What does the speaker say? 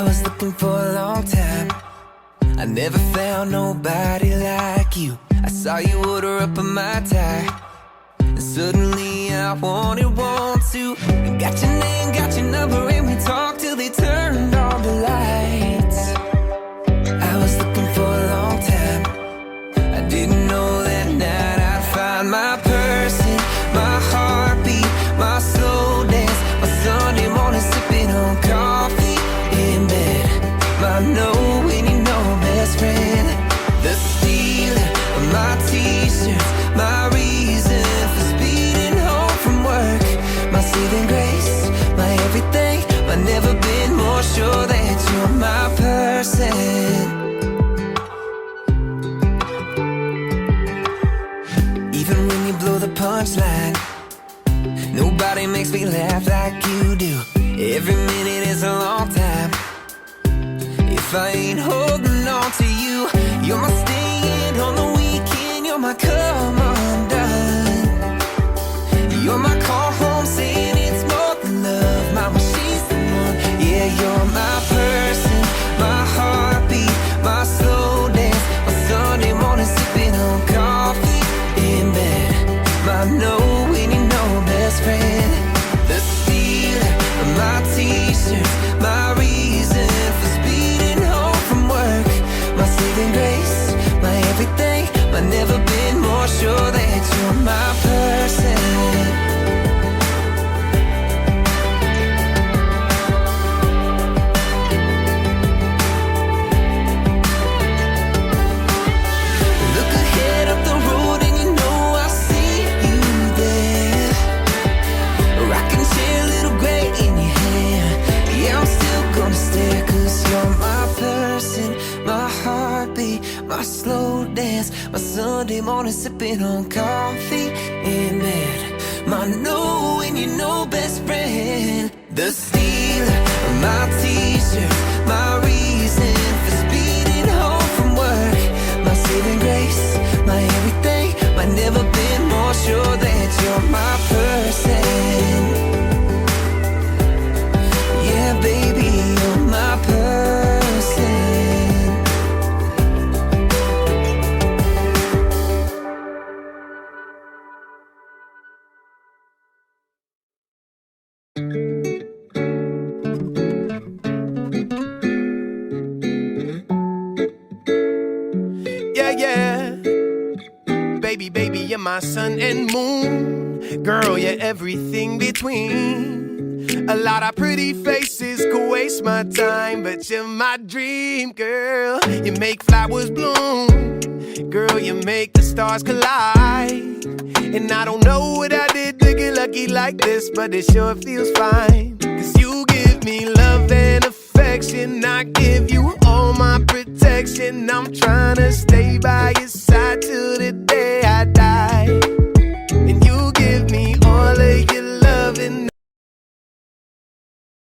was looking for a long time. I never found nobody like you. I saw you order up a Mai Tai, and suddenly I want to. Got your name, got your number, and we talked till they turned on the lights. I was looking for a long time. I didn't know that night I'd find my person, my heartbeat, my slow dance, my Sunday morning sipping on coffee in bed, my know when you know best friend, the stealer of my t-shirts, my reason for speeding home from work, my saving grace, my everything, but never been more sure that you're my person. Even when you blow the punchline, nobody makes me laugh like you do. Every minute is a long time. If I ain't holding on to you, you're my staying on the weekend, you're my come undone. You're my call home saying it's more than love. Mama, she's the one. Yeah, you're my person, my heartbeat, my slow dance, my Sunday morning sipping on coffee in bed, my know when you know best friend, the stealer of my t-shirts, my reason for speeding home from work, my saving grace, my everything, but never been more sure that you're my person. Look ahead up the road and you know I see you there, rocking chair, little gray in your hair. Yeah, I'm still gonna stare, cause you're my person, my heartbeat, my slow dance, my Sunday morning sipping on coffee in bed, my know and you know best friend, the stealer of my t-shirts, my reason for speeding home from work, my saving grace, my everything, but never been more sure that you're my person. Yeah, baby, you're my person. Yeah, yeah. Baby, baby, you're my sun and moon. Girl, you're everything between. A lot of pretty faces could waste my time, but you're my dream, girl. You make flowers bloom. Girl, you make the stars collide. And I don't know what I did to get lucky like this, but it sure feels fine. Cause you give me love and affection, I give you all my protection. I'm trying to stay by your side till the day